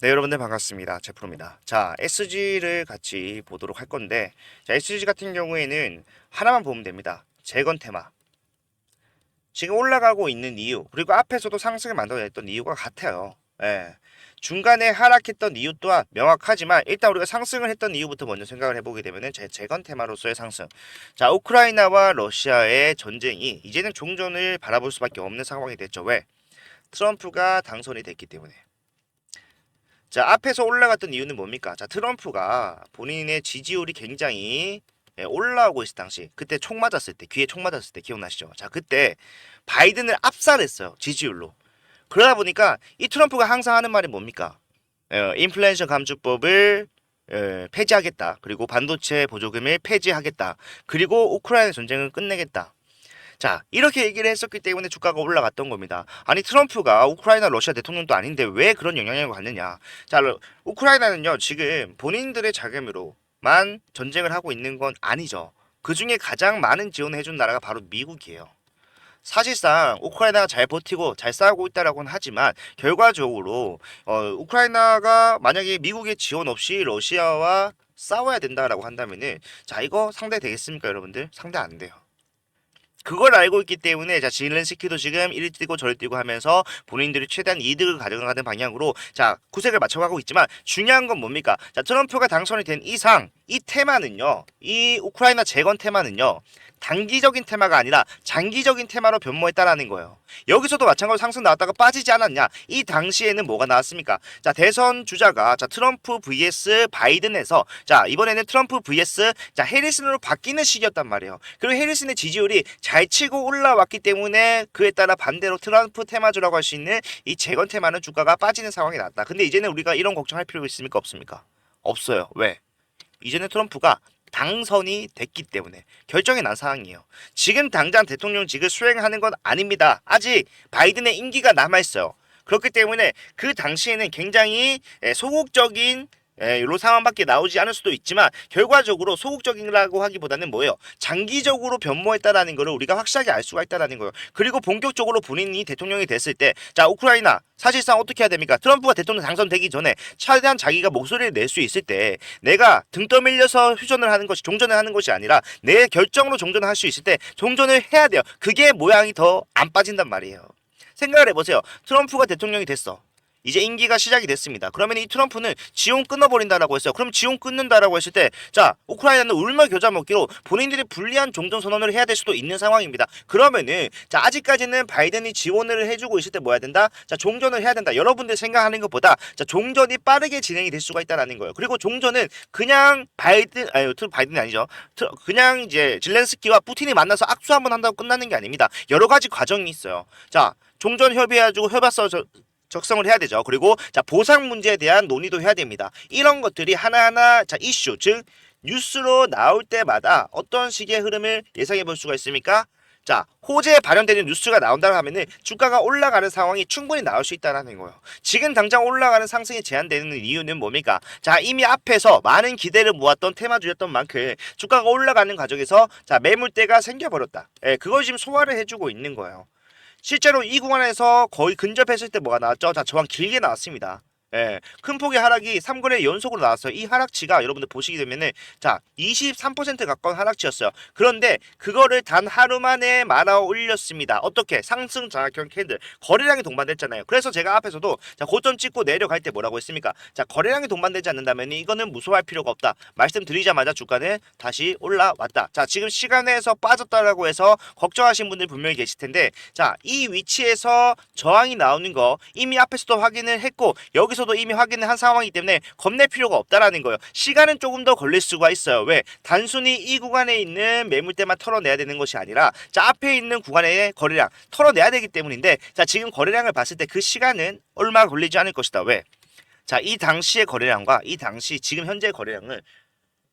네, 여러분들 반갑습니다. 제프로입니다. 자, SG를 같이 보도록 할 건데, 자, SG 같은 경우에는 하나만 보면 됩니다. 재건 테마. 지금 올라가고 있는 이유, 그리고 앞에서도 상승을 만들어냈던 이유가 같아요. 예. 중간에 하락했던 이유 또한 명확하지만 일단 우리가 상승을 했던 이유부터 먼저 생각을 해보게 되면은 재건 테마로서의 상승. 자, 우크라이나와 러시아의 전쟁이 이제는 종전을 바라볼 수밖에 없는 상황이 됐죠. 왜? 트럼프가 당선이 됐기 때문에. 자, 앞에서 올라갔던 이유는 뭡니까? 자, 트럼프가 본인의 지지율이 굉장히 올라오고 있을 당시, 그때 총 맞았을 때, 귀에 총 맞았을 때 기억나시죠? 자, 그때 바이든을 압살했어요. 지지율로. 그러다 보니까 이 트럼프가 항상 하는 말이 뭡니까? 인플레이션 감축법을 폐지하겠다. 그리고 반도체 보조금을 폐지하겠다. 그리고 우크라이나 전쟁을 끝내겠다. 자, 이렇게 얘기를 했었기 때문에 주가가 올라갔던 겁니다. 아니, 트럼프가 우크라이나 러시아 대통령도 아닌데 왜 그런 영향력을 받느냐. 자, 우크라이나는요, 지금 본인들의 자금으로만 전쟁을 하고 있는 건 아니죠. 그 중에 가장 많은 지원을 해준 나라가 바로 미국이에요. 사실상 우크라이나가 잘 버티고 잘 싸우고 있다라고는 하지만 결과적으로 우크라이나가 만약에 미국의 지원 없이 러시아와 싸워야 된다라고 한다면은 자, 이거 상대 되겠습니까, 여러분들? 상대 안 돼요. 그걸 알고 있기 때문에 자, 질렌스키도 지금 이리 뛰고 저리 뛰고 하면서 본인들이 최대한 이득을 가져가는 방향으로 자, 구색을 맞춰가고 있지만 중요한 건 뭡니까? 자, 트럼프가 당선이 된 이상 이 테마는요, 이 우크라이나 재건 테마는요, 단기적인 테마가 아니라 장기적인 테마로 변모했다라는 거예요. 여기서도 마찬가지로 상승 나왔다가 빠지지 않았냐? 이 당시에는 뭐가 나왔습니까? 자, 대선 주자가 자, 트럼프 vs 바이든에서 자, 이번에는 트럼프 vs 자, 해리슨으로 바뀌는 시기였단 말이에요. 그리고 해리슨의 지지율이 잘 치고 올라왔기 때문에 그에 따라 반대로 트럼프 테마주라고 할 수 있는 이 재건 테마는 주가가 빠지는 상황이 났다. 근데 이제는 우리가 이런 걱정할 필요가 있습니까? 없습니까? 없어요. 왜? 이제는 트럼프가 당선이 됐기 때문에 결정이 난 상황이에요. 지금 당장 대통령직을 수행하는 건 아닙니다. 아직 바이든의 임기가 남아있어요. 그렇기 때문에 그 당시에는 굉장히 소극적인 이런 상황밖에 나오지 않을 수도 있지만 결과적으로 소극적이라고 하기보다는 뭐예요? 장기적으로 변모했다라는 것을 우리가 확실하게 알 수가 있다라는 거예요. 그리고 본격적으로 본인이 대통령이 됐을 때 자, 우크라이나 사실상 어떻게 해야 됩니까? 트럼프가 대통령 당선되기 전에 최대한 자기가 목소리를 낼 수 있을 때 내가 등 떠밀려서 휴전을 하는 것이 종전을 하는 것이 아니라 내 결정으로 종전을 할 수 있을 때 종전을 해야 돼요. 그게 모양이 더 안 빠진단 말이에요. 생각을 해보세요. 트럼프가 대통령이 됐어. 이제 임기가 시작이 됐습니다. 그러면 이 트럼프는 지원 끊어버린다라고 했어요. 그럼 지원 끊는다라고 했을 때, 자, 우크라이나는 울며 겨자 먹기로 본인들이 불리한 종전 선언을 해야 될 수도 있는 상황입니다. 그러면은, 자, 아직까지는 바이든이 지원을 해주고 있을 때 뭐 해야 된다? 자, 종전을 해야 된다. 여러분들 생각하는 것보다, 자, 종전이 빠르게 진행이 될 수가 있다라는 거예요. 그리고 종전은 그냥 바이든이 아니죠. 그냥 이제 질렌스키와 푸틴이 만나서 악수 한번 한다고 끝나는 게 아닙니다. 여러 가지 과정이 있어요. 자, 종전 협의해가지고 협약서 적성을 해야 되죠. 그리고 자, 보상 문제에 대한 논의도 해야 됩니다. 이런 것들이 하나하나 자, 이슈 즉 뉴스로 나올 때마다 어떤 식의 흐름을 예상해 볼 수가 있습니까? 자, 호재에 발현되는 뉴스가 나온다고 하면은 주가가 올라가는 상황이 충분히 나올 수 있다는 거예요. 지금 당장 올라가는 상승이 제한되는 이유는 뭡니까? 자, 이미 앞에서 많은 기대를 모았던 테마주였던 만큼 주가가 올라가는 과정에서 자, 매물대가 생겨버렸다. 그걸 지금 소화를 해주고 있는 거예요. 실제로 이 구간에서 거의 근접했을 때 뭐가 나왔죠? 자, 저항 길게 나왔습니다. 큰 폭의 하락이 3거래 연속으로 나왔어요. 이 하락치가 여러분들 보시게 되면은 자, 23% 가까운 하락치였어요. 그런데 그거를 단 하루 만에 말아 올렸습니다. 어떻게? 상승 장악형 캔들. 거래량이 동반됐잖아요. 그래서 제가 앞에서도 자, 고점 찍고 내려갈 때 뭐라고 했습니까? 자, 거래량이 동반되지 않는다면 이거는 무서워할 필요가 없다. 말씀드리자마자 주가는 다시 올라왔다. 자, 지금 시간에서 빠졌다라고 해서 걱정하신 분들 분명히 계실 텐데 자, 이 위치에서 저항이 나오는 거 이미 앞에서도 확인을 했고 여기서도 이미 확인을 한 상황이기 때문에 겁낼 필요가 없다라는 거예요. 시간은 조금 더 걸릴 수가 있어요. 왜? 단순히 이 구간에 있는 매물대만 털어내야 되는 것이 아니라 자, 앞에 있는 구간의 거래량 털어내야 되기 때문인데 자, 지금 거래량을 봤을 때 그 시간은 얼마 걸리지 않을 것이다. 왜? 자, 이 당시의 거래량과 이 당시 지금 현재 거래량을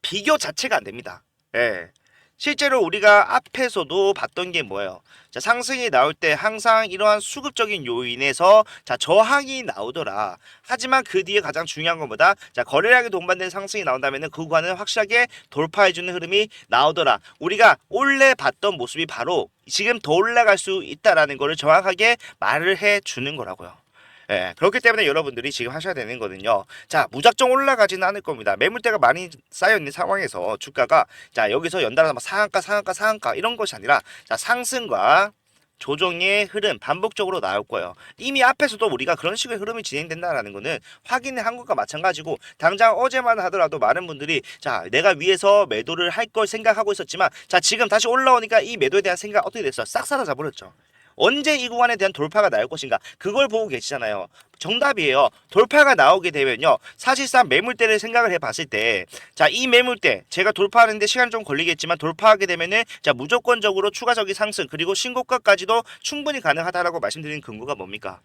비교 자체가 안 됩니다. 실제로 우리가 앞에서도 봤던 게 뭐예요? 자, 상승이 나올 때 항상 이러한 수급적인 요인에서 자, 저항이 나오더라. 하지만 그 뒤에 가장 중요한 것보다 자, 거래량이 동반된 상승이 나온다면 그 구간을 확실하게 돌파해주는 흐름이 나오더라. 우리가 원래 봤던 모습이 바로 지금 더 올라갈 수 있다라는 것을 정확하게 말을 해주는 거라고요. 예, 그렇기 때문에 여러분들이 지금 하셔야 되는 거는요. 자, 무작정 올라가지는 않을 겁니다. 매물대가 많이 쌓여 있는 상황에서 주가가 자, 여기서 연달아서 막 상한가 이런 것이 아니라 자, 상승과 조정의 흐름 반복적으로 나올 거예요. 이미 앞에서도 우리가 그런 식의 흐름이 진행된다라는 거는 확인을 한 것과 마찬가지고 당장 어제만 하더라도 많은 분들이 자, 내가 위에서 매도를 할 걸 생각하고 있었지만 자, 지금 다시 올라오니까 이 매도에 대한 생각 어떻게 됐어? 싹 사라져 버렸죠. 언제 이 구간에 대한 돌파가 나올 것인가 그걸 보고 계시잖아요. 정답이에요. 돌파가 나오게 되면요. 사실상 매물대를 생각을 해봤을 때 자, 이 매물대 제가 돌파하는데 시간 좀 걸리겠지만 돌파하게 되면은 자, 무조건적으로 추가적인 상승 그리고 신고가까지도 충분히 가능하다라고 말씀드리는 근거가 뭡니까?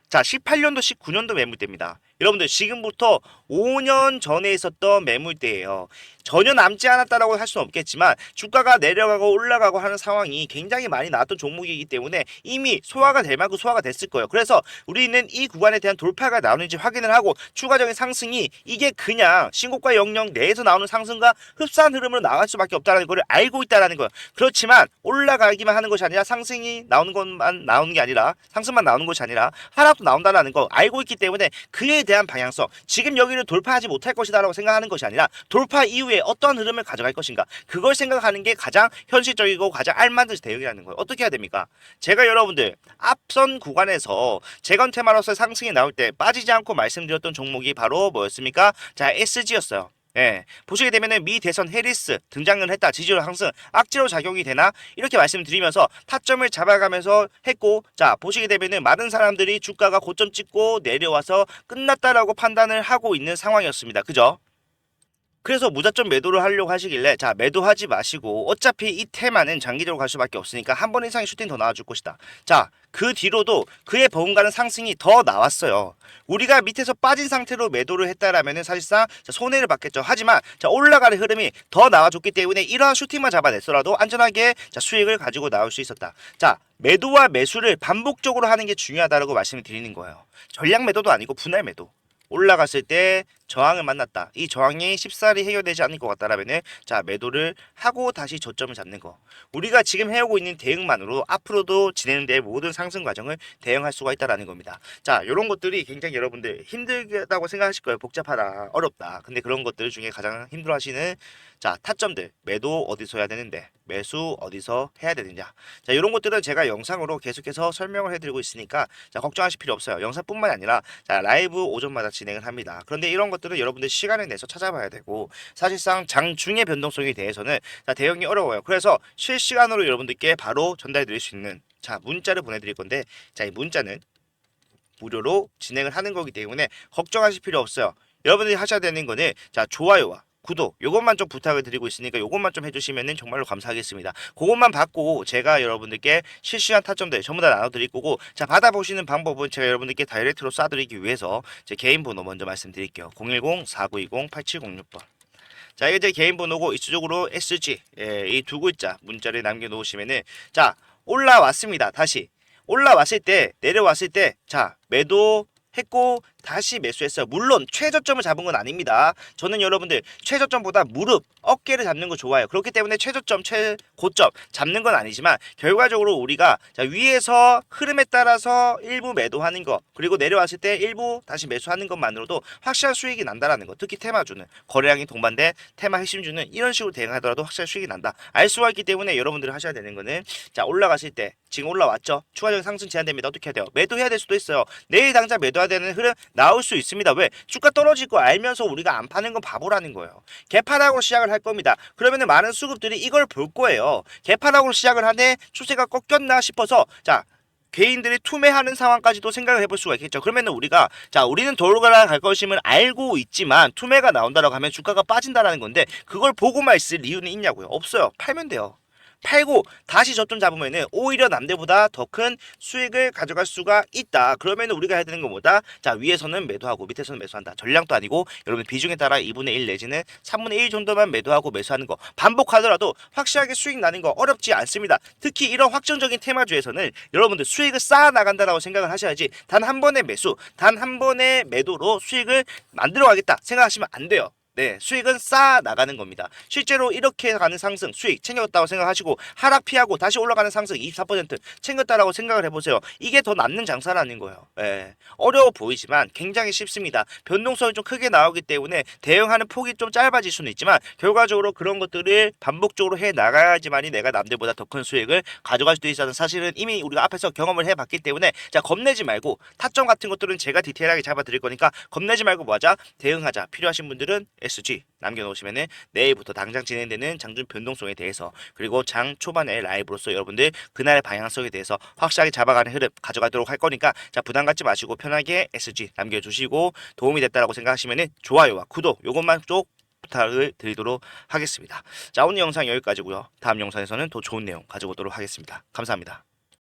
자, 18년도, 19년도 매물대입니다. 여러분들 지금부터 5년 전에 있었던 매물대예요. 전혀 남지 않았다라고 할 수는 없겠지만 주가가 내려가고 올라가고 하는 상황이 굉장히 많이 나왔던 종목이기 때문에 이미 소화가 될 만큼 소화가 됐을 거예요. 그래서 우리는 이 구간에 대한 돌파가 나오는지 확인을 하고 추가적인 상승이 이게 그냥 신고가 영역 내에서 나오는 상승과 흡사한 흐름으로 나갈 수밖에 없다는 걸 알고 있다라는 거예요. 그렇지만 올라가기만 하는 것이 아니라 상승이 나오는 것만 나오는 게 아니라 상승만 나오는 것이 아니라 하락도 나온다라는 거 알고 있기 때문에 그에 대한 방향성 지금 여기를 돌파하지 못할 것이다라고 생각하는 것이 아니라 돌파 이후에 어떤 흐름을 가져갈 것인가 그걸 생각하는 게 가장 현실적이고 가장 알맞은 대응이라는 거예요. 어떻게 해야 됩니까? 제가 여러분들 앞선 구간에서 재건 테마로서 상승이 나올 때 빠지지 않고 말씀드렸던 종목이 바로 뭐였습니까? 자, SG였어요. 예, 보시게 되면은 미 대선 해리스 등장을 했다. 지지율 상승 악재로 작용이 되나 이렇게 말씀드리면서 타점을 잡아가면서 했고 자, 보시게 되면은 많은 사람들이 주가가 고점 찍고 내려와서 끝났다라고 판단을 하고 있는 상황이었습니다. 그죠? 그래서 무작정 매도를 하려고 하시길래 자, 매도하지 마시고 어차피 이 테마는 장기적으로 갈 수밖에 없으니까 한 번 이상의 슈팅 더 나와줄 것이다. 자, 그 뒤로도 그의 버금가는 상승이 더 나왔어요. 우리가 밑에서 빠진 상태로 매도를 했다라면은 사실상 자, 손해를 받겠죠. 하지만 자, 올라가는 흐름이 더 나와줬기 때문에 이러한 슈팅만 잡아냈더라도 안전하게 자, 수익을 가지고 나올 수 있었다. 자, 매도와 매수를 반복적으로 하는 게 중요하다라고 말씀을 드리는 거예요. 전략 매도도 아니고 분할 매도. 올라갔을 때 저항을 만났다. 이 저항이 쉽사리 해결되지 않을 것 같다라면은 자, 매도를 하고 다시 저점을 잡는 거. 우리가 지금 해오고 있는 대응만으로 앞으로도 진행될 모든 상승 과정을 대응할 수가 있다라는 겁니다. 자, 이런 것들이 굉장히 여러분들 힘들다고 생각하실 거예요. 복잡하다, 어렵다. 근데 그런 것들 중에 가장 힘들어하시는 자, 타점들. 매도 어디서 해야 되는데 매수 어디서 해야 되느냐. 자, 이런 것들은 제가 영상으로 계속해서 설명을 해드리고 있으니까 자, 걱정하실 필요 없어요. 영상뿐만 아니라 자, 라이브 오전마다 진행을 합니다. 그런데 이런 것들은 여러분들 시간을 내서 찾아봐야 되고 사실상 장중의 변동성에 대해서는 자, 대응이 어려워요. 그래서 실시간으로 여러분들께 바로 전달해 드릴 수 있는 자, 문자를 보내드릴 건데 자, 이 문자는 무료로 진행을 하는 거기 때문에 걱정하실 필요 없어요. 여러분들이 하셔야 되는 거는 자, 좋아요와 구독 요것만 좀 부탁을 드리고 있으니까 요것만 좀 해주시면 정말로 감사하겠습니다. 그것만 받고 제가 여러분들께 실시간 타점들 전부 다 나눠드릴 거고 자, 받아보시는 방법은 제가 여러분들께 다이렉트로 쏴드리기 위해서 제 개인 번호 먼저 말씀드릴게요. 010-4920-8706번. 자, 이게 제 개인 번호고 이쪽으로 SG 이 두 글자 문자를 남겨놓으시면은 자, 올라왔습니다. 다시 올라왔을 때 내려왔을 때 자, 매도 했고 다시 매수했어요. 물론 최저점을 잡은 건 아닙니다. 저는 여러분들 최저점보다 무릎, 어깨를 잡는 거 좋아해요. 그렇기 때문에 최저점, 최고점 잡는 건 아니지만 결과적으로 우리가 자, 위에서 흐름에 따라서 일부 매도하는 거 그리고 내려왔을 때 일부 다시 매수하는 것만으로도 확실한 수익이 난다라는 거. 특히 테마주는 거래량이 동반된 테마 핵심주는 이런 식으로 대응하더라도 확실한 수익이 난다. 알 수가 있기 때문에 여러분들이 하셔야 되는 거는 자, 올라갔을 때 지금 올라왔죠. 추가적인 상승 제한됩니다. 어떻게 해야 돼요? 매도해야 될 수도 있어요. 내일 당장 매도해야 되는 흐름 나올 수 있습니다. 왜? 주가 떨어질 거 알면서 우리가 안 파는 건 바보라는 거예요. 개파락으로 시작을 할 겁니다. 그러면은 많은 수급들이 이걸 볼 거예요. 개파락으로 시작을 하네 추세가 꺾였나 싶어서 자, 개인들이 투매하는 상황까지도 생각을 해볼 수가 있겠죠. 그러면은 우리가 자, 우리는 돌아갈 것임을 알고 있지만 투매가 나온다라고 하면 주가가 빠진다라는 건데 그걸 보고만 있을 이유는 있냐고요? 없어요. 팔면 돼요. 팔고 다시 저점 잡으면은 오히려 남들보다 더 큰 수익을 가져갈 수가 있다. 그러면은 우리가 해야 되는 것보다 자, 위에서는 매도하고 밑에서는 매수한다. 전량도 아니고 여러분 비중에 따라 2분의 1 내지는 3분의 1 정도만 매도하고 매수하는 거 반복하더라도 확실하게 수익 나는 거 어렵지 않습니다. 특히 이런 확정적인 테마주에서는 여러분들 수익을 쌓아 나간다라고 생각을 하셔야지 단 한 번의 매수, 단 한 번의 매도로 수익을 만들어 가겠다 생각하시면 안 돼요. 네, 수익은 쌓아 나가는 겁니다. 실제로 이렇게 가는 상승, 수익 챙겼다고 생각하시고 하락 피하고 다시 올라가는 상승 24% 챙겼다라고 생각을 해보세요. 이게 더 남는 장사라는 거예요. 예, 어려워 보이지만 굉장히 쉽습니다. 변동성이 좀 크게 나오기 때문에 대응하는 폭이 좀 짧아질 수는 있지만 결과적으로 그런 것들을 반복적으로 해 나가야지만이 내가 남들보다 더 큰 수익을 가져갈 수 있다는 사실은 이미 우리가 앞에서 경험을 해봤기 때문에 자, 겁내지 말고 타점 같은 것들은 제가 디테일하게 잡아드릴 거니까 겁내지 말고 뭐하자? 대응하자. 필요하신 분들은 SG 남겨놓으시면은 내일부터 당장 진행되는 장중 변동성에 대해서 그리고 장 초반에 라이브로서 여러분들 그날의 방향성에 대해서 확실하게 잡아가는 흐름 가져가도록 할 거니까 자, 부담 갖지 마시고 편하게 SG 남겨주시고 도움이 됐다라고 생각하시면은 좋아요와 구독 요것만 쭉 부탁을 드리도록 하겠습니다. 자, 오늘 영상 여기까지고요. 다음 영상에서는 더 좋은 내용 가져오도록 하겠습니다. 감사합니다.